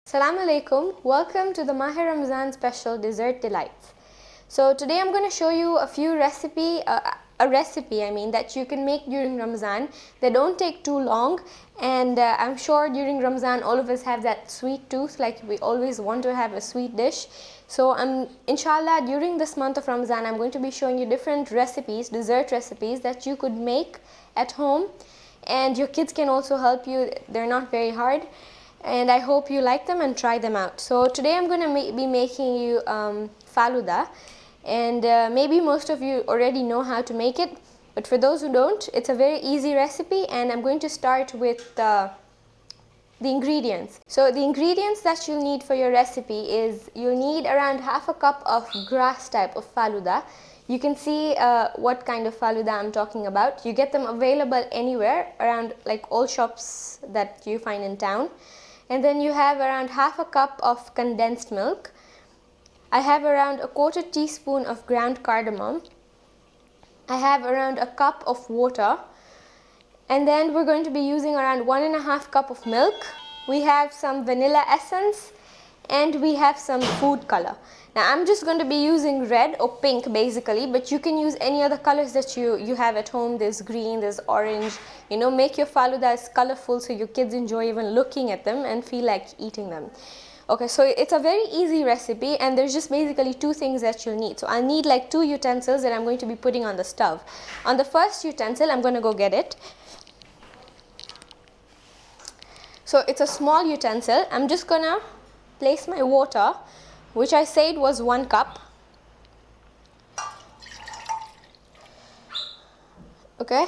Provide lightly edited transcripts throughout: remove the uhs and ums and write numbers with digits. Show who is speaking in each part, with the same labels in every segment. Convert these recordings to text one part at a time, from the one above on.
Speaker 1: Assalamu alaikum. Welcome to the Mahe Ramzan special dessert delights. So today I'm going to show you a recipe that you can make during Ramzan. They don't take too long, and I'm sure during Ramzan all of us have that sweet tooth, like we always want to have a sweet dish. So inshallah, during this month of Ramzan I'm going to be showing you different recipes, dessert recipes that you could make at home, and your kids can also help you. They're not very hard, and I hope you like them and try them out. So today I'm going to be making you faluda, and maybe most of you already know how to make it, but for those who don't, it's a very easy recipe, and I'm going to start with the ingredients. So the ingredients that you'll need for your recipe is you'll need around half a cup of grass type of faluda. You can see what kind of faluda I'm talking about. You get them available anywhere around, like all shops that you find in town. And then you have around half a cup of condensed milk. I have around a quarter teaspoon of ground cardamom. I have around a cup of water. And then we're going to be using around 1.5 cup of milk. We have some vanilla essence, and we have some food color. Now I'm just going to be using red or pink basically, but you can use any other colors that you have at home. There's green, there's orange. You know, make your faluda as colorful so your kids enjoy even looking at them and feel like eating them. Okay, so it's a very easy recipe, and there's just basically two things that you'll need. So I'll need like 2 utensils that I'm going to be putting on the stove. On the first utensil, I'm going to go get it. So it's a small utensil. I'm just going to place my water, which I said was 1 cup. Okay,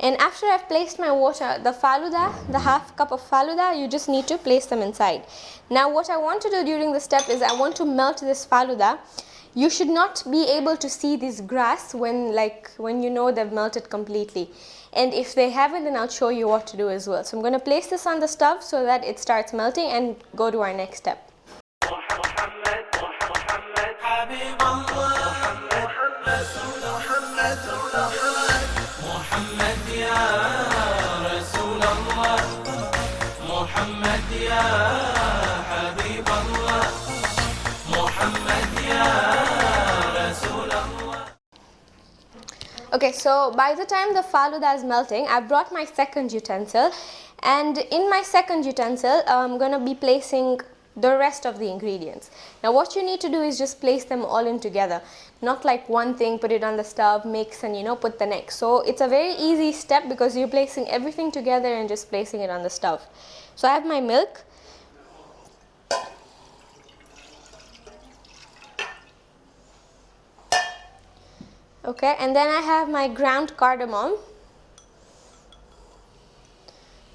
Speaker 1: and after I've placed my water, the faluda, the half cup of faluda, you just need to place them inside. Now what I want to do during this step is I want to melt this faluda. You should not be able to see this grass when you know they've melted completely. And if they haven't, then I'll show you what to do as well. So I'm going to place this on the stove so that it starts melting and go to our next step. Okay, so by the time the faluda is melting, I've brought my second utensil, and in my second utensil I'm going to be placing the rest of the ingredients. Now what you need to do is just place them all in together, not like one thing, put it on the stove, mix, and put the next. So it's a very easy step because you're placing everything together and just placing it on the stove. So I have my milk. Okay, and then I have my ground cardamom,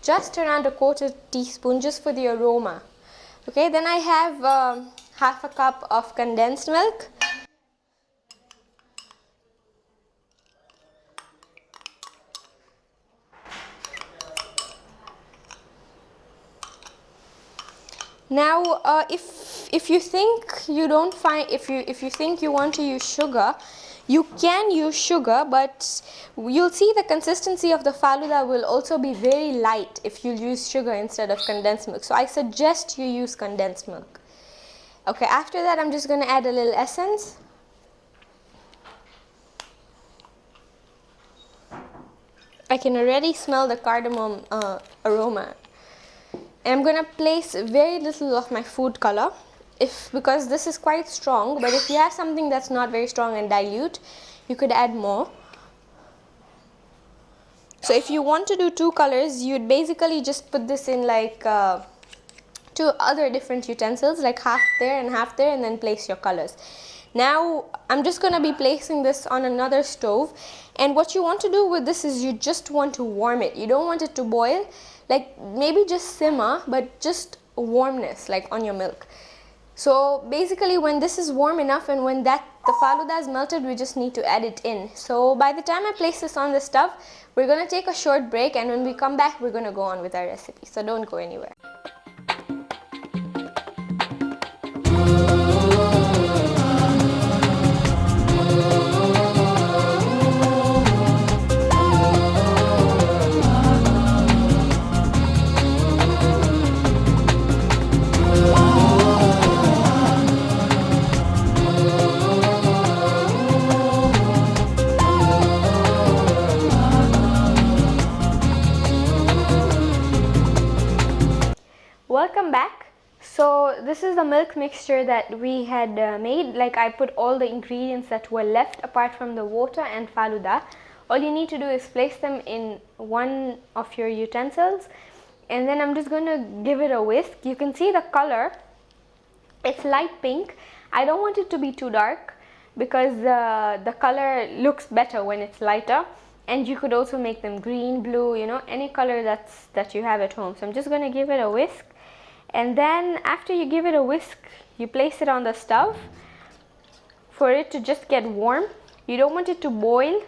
Speaker 1: just around a quarter teaspoon, just for the aroma. Okay, then I have half a cup of condensed milk. Now, if you think you don't find, if you think you want to use sugar, you can use sugar, but you'll see the consistency of the faluda will also be very light if you use sugar instead of condensed milk. So I suggest you use condensed milk. Okay, after that I'm just going to add a little essence. I can already smell the cardamom aroma. And I'm going to place very little of my food color. Because this is quite strong, but if you have something that's not very strong and dilute, you could add more. So if you want to do 2 colors, you'd basically just put this in like 2 other different utensils, like half there, and then place your colors. Now I'm just going to be placing this on another stove, and what you want to do with this is you just want to warm it. You don't want it to boil, like maybe just simmer, but just warmness like on your milk. So basically when this is warm enough and when the faluda is melted, we just need to add it in. So by the time I place this on the stove, we're going to take a short break, and when we come back we're going to go on with our recipe. So don't go anywhere.
Speaker 2: Oh
Speaker 1: So this is the milk mixture that we had made. Like, I put all the ingredients that were left apart from the water and faluda. All you need to do is place them in one of your utensils, and then I'm just going to give it a whisk. You can see the color, it's light pink. I don't want it to be too dark because the color looks better when it's lighter. And you could also make them green, blue, you know, any color that you have at home. So I'm just going to give it a whisk. And then after you give it a whisk, you place it on the stove for it to just get warm. You don't want it to boil.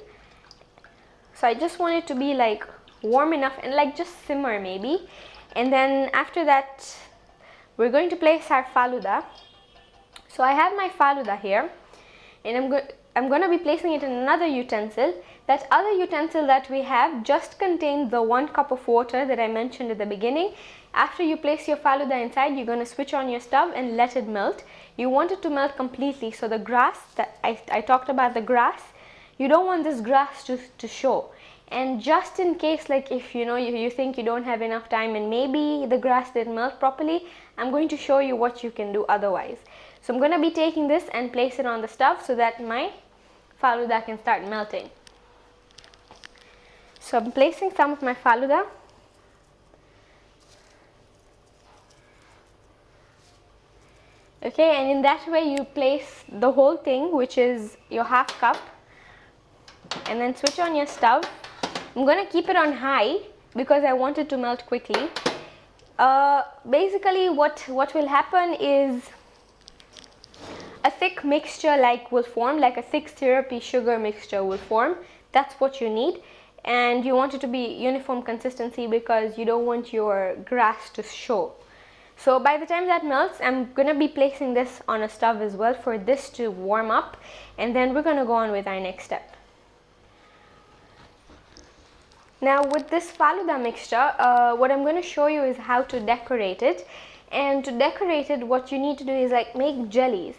Speaker 1: So I just want it to be like warm enough and like just simmer maybe. And then after that, we're going to place our faluda. So I have my faluda here, and I'm going to be placing it in another utensil. That other utensil that we have just contains the 1 cup of water that I mentioned at the beginning. After you place your faluda inside, you're going to switch on your stove and let it melt. You want it to melt completely. So the grass that I talked about, the grass, you don't want this grass to show. And just in case, like if you know you think you don't have enough time and maybe the grass didn't melt properly, I'm going to show you what you can do otherwise. So I'm going to be taking this and place it on the stove so that my faluda can start melting. So I'm placing some of my faluda. Okay, and in that way you place the whole thing, which is your half cup, and then switch on your stove. I'm going to keep it on high because I want it to melt quickly. Basically what will happen is a thick mixture will form, like a thick syrupy sugar mixture will form. That's what you need. And you want it to be uniform consistency because you don't want your grass to show. So by the time that melts, I'm going to be placing this on a stove as well for this to warm up, and then we're going to go on with our next step. Now with this faluda mixture, what I'm going to show you is how to decorate it. And to decorate it, what you need to do is like make jellies.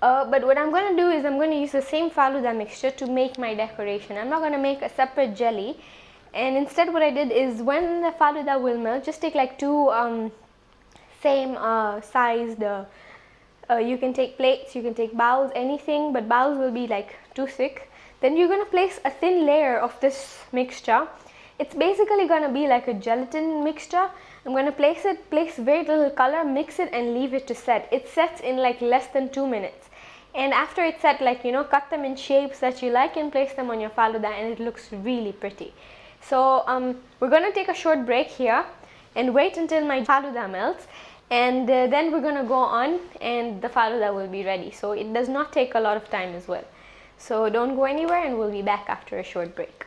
Speaker 1: But what I'm going to do is I'm going to use the same faluda mixture to make my decoration. I'm not going to make a separate jelly. And instead what I did is when the faluda will melt, just take like two same sized, you can take plates, you can take bowls, anything, but bowls will be like too thick. Then you're going to place a thin layer of this mixture. It's basically going to be like a gelatin mixture. I'm going to place very little color, mix it and leave it to set. It sets in like less than 2 minutes. And after it's set, like, you know, cut them in shapes that you like and place them on your faluda, and it looks really pretty. So we're going to take a short break here and wait until my faluda melts, and then we're going to go on and the faluda will be ready. So it does not take a lot of time as well. So don't go anywhere, and we'll be back after a short break.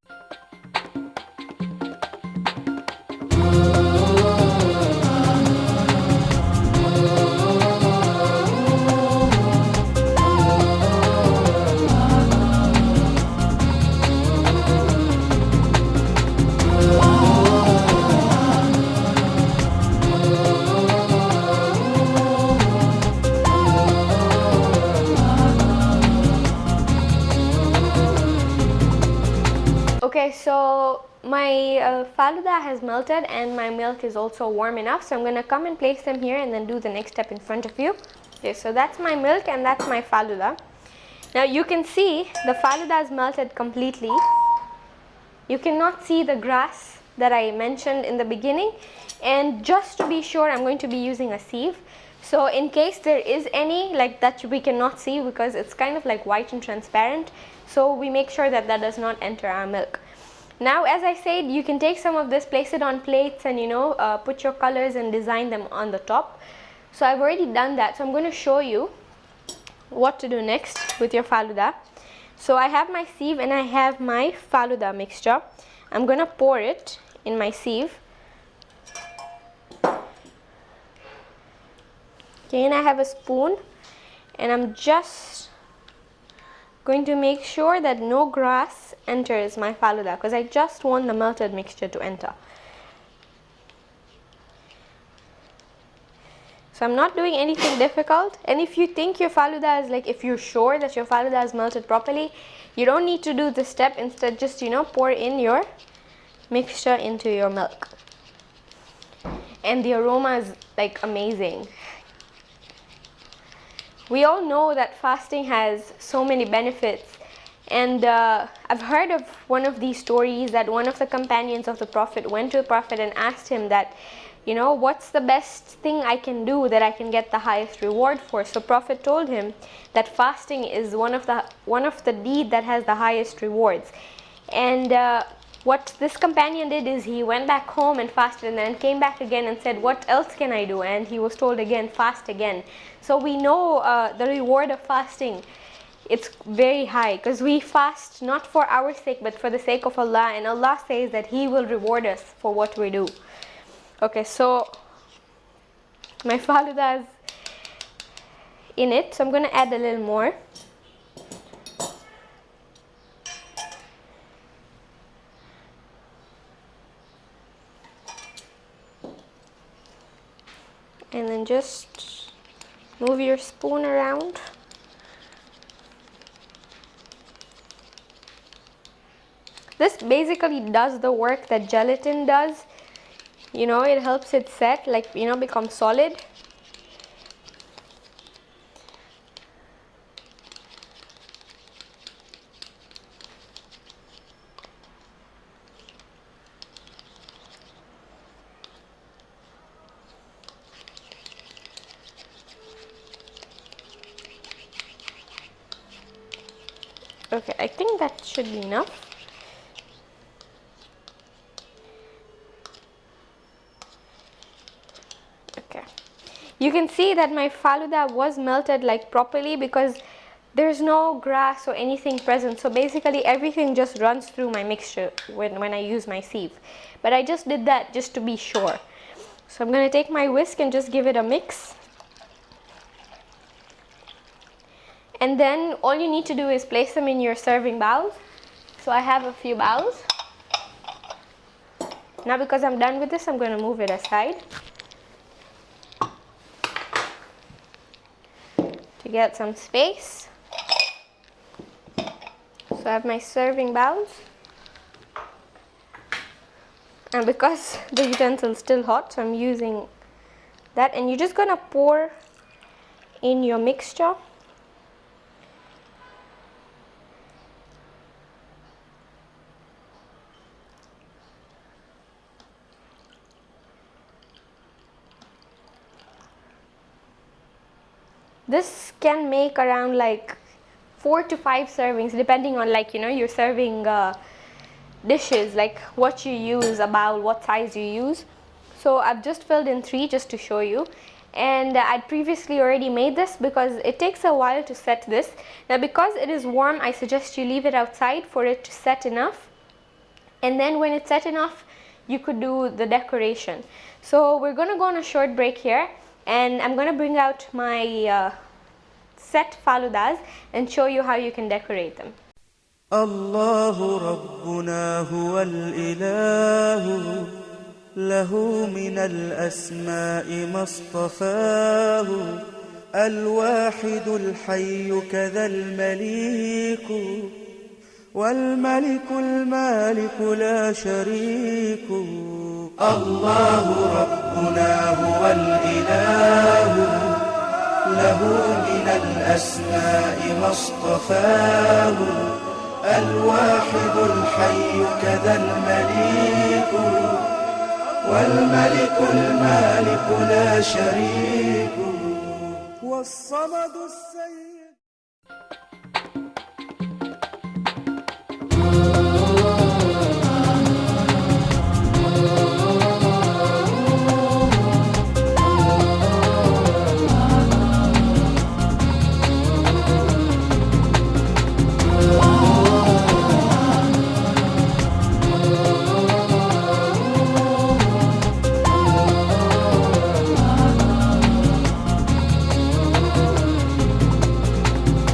Speaker 1: Okay, so my faluda has melted and my milk is also warm enough, so I'm going to come and place them here and then do the next step in front of you. Okay, so that's my milk and that's my faluda. Now you can see the faluda is melted completely. You cannot see the grass that I mentioned in the beginning, and just to be sure, I'm going to be using a sieve. So in case there is any like that we cannot see, because it's kind of like white and transparent, so we make sure that that does not enter our milk. Now, as I said, you can take some of this, place it on plates, and you know, put your colors and design them on the top. So I've already done that, so I'm going to show you what to do next with your faluda. So I have my sieve and I have my faluda mixture. I'm going to pour it in my sieve. Okay, and I have a spoon, and I'm just going to make sure that no grass enters my faluda, because I just want the melted mixture to enter. So I'm not doing anything difficult, and if you think your faluda is like, if you're sure that your faluda is melted properly, you don't need to do this step. Instead, just, you know, pour in your mixture into your milk, and the aroma is like amazing. we all know that fasting has so many benefits. And I've heard of one of these stories that one of the companions of the Prophet went to the Prophet and asked him that, you know, what's the best thing I can do that I can get the highest reward for? So Prophet told him that fasting is one of the deed that has the highest rewards. And what this companion did is he went back home and fasted, and then came back again and said, what else can I do? And he was told again, fast again. So we know the reward of fasting, it's very high, because we fast not for our sake but for the sake of Allah, and Allah says that He will reward us for what we do. Okay, so my faluda is in it, so I'm going to add a little more. And then just move your spoon around. This basically does the work that gelatin does. You know, it helps it set, like, you know, become solid. Okay, I think that should be enough. Okay, you can see that my faluda was melted like properly because there's no grass or anything present. So basically everything just runs through my mixture when I use my sieve. But I just did that just to be sure. So I'm going to take my whisk and just give it a mix. And then all you need to do is place them in your serving bowls. So I have a few bowls. Now because I'm done with this, I'm going to move it aside to get some space. So I have my serving bowls. And because the utensil is still hot, so I'm using that. And you're just going to pour in your mixture. This can make around like 4 to 5 servings, depending on, like, you know, your serving dishes, like what you use, about what size you use. So I've just filled in 3 just to show you. And I'd previously already made this because it takes a while to set this. Now because it is warm, I suggest you leave it outside for it to set enough. And then when it's set enough, you could do the decoration. So we're going to go on a short break here. And I'm going to bring out my set faludas and show you how you can decorate them.
Speaker 2: الله ربنا هو الإله له من الأسماء ما اصطفاه الواحد الحي كذا المليك والملك المالك لا شريك الله ربنا هو الإله له من الأسماء ما اصطفاه الواحد الحي كذا المليك والملك المالك لا شريك والصمد السيد.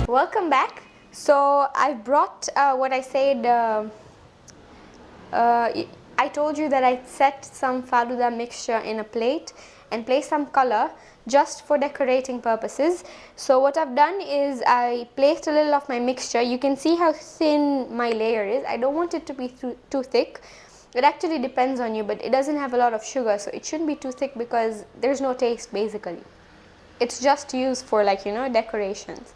Speaker 1: Welcome back. So I brought what I said, I told you that I set some faluda mixture in a plate and placed some color just for decorating purposes. So what I've done is I placed a little of my mixture. You can see how thin my layer is. I don't want it to be too thick. It actually depends on you, but it doesn't have a lot of sugar, so it shouldn't be too thick because there's no taste basically. it's just used for, like, decorations.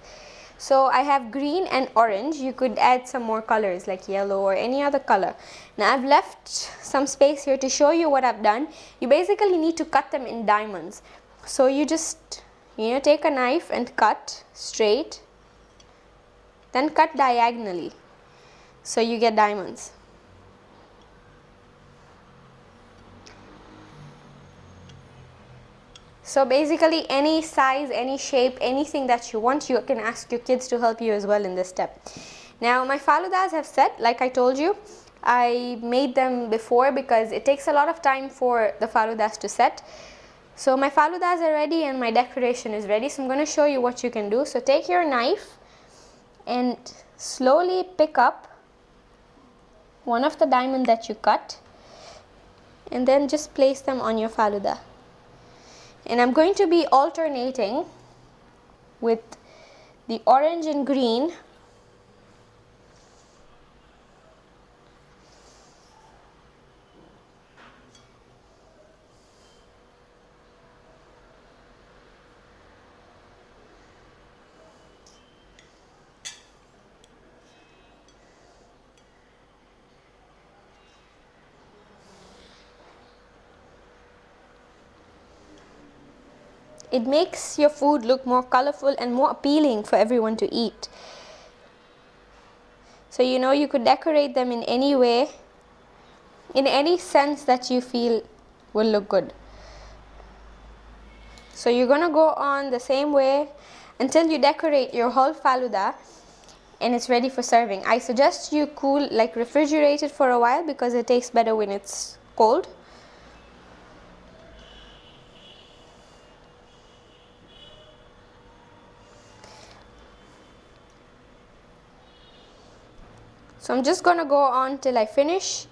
Speaker 1: So I have green and orange. You could add some more colors like yellow or any other color. Now I've left some space here to show you what I've done. You basically need to cut them in diamonds. So you just, take a knife and cut straight, then cut diagonally, so you get diamonds. So basically any size, any shape, anything that you want, you can ask your kids to help you as well in this step. Now my faludas have set, like I told you. I made them before because it takes a lot of time for the faludas to set. So my faludas are ready and my decoration is ready. So I'm going to show you what you can do. So take your knife and slowly pick up one of the diamond that you cut and then just place them on your faluda. And I'm going to be alternating with the orange and green It makes your food look more colorful and more appealing for everyone to eat. So you could decorate them in any way, in any sense that you feel will look good. So you're going to go on the same way until you decorate your whole faluda and it's ready for serving. I suggest you refrigerate it for a while because it tastes better when it's cold. So I'm just going to go on till I finish.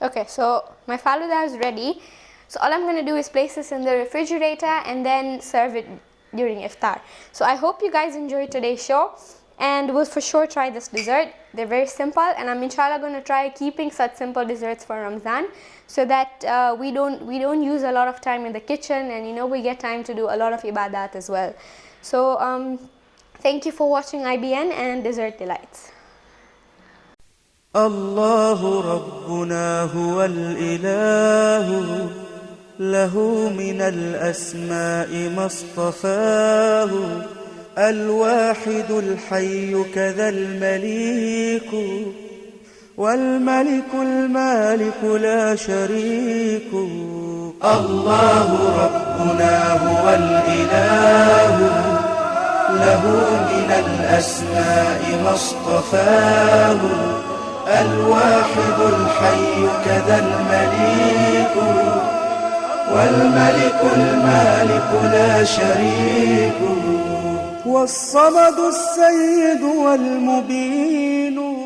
Speaker 1: Okay, so my faluda is ready. So all I'm going to do is place this in the refrigerator and then serve it during iftar. So I hope you guys enjoyed today's show and we'll for sure try this dessert. They're very simple and I'm inshallah going to try keeping such simple desserts for Ramadan so that we don't use a lot of time in the kitchen and we get time to do a lot of ibadat as well. So thank you for watching IBN and Dessert Delights.
Speaker 2: الله ربنا هو الإله له من الأسماء ما اصطفاه الواحد الحي كذا المليك والملك المالك لا شريك الله ربنا هو الإله له من الأسماء ما اصطفاه الواحد الحي كذا المليك والملك المالك لا شريك والصمد السيد والمبين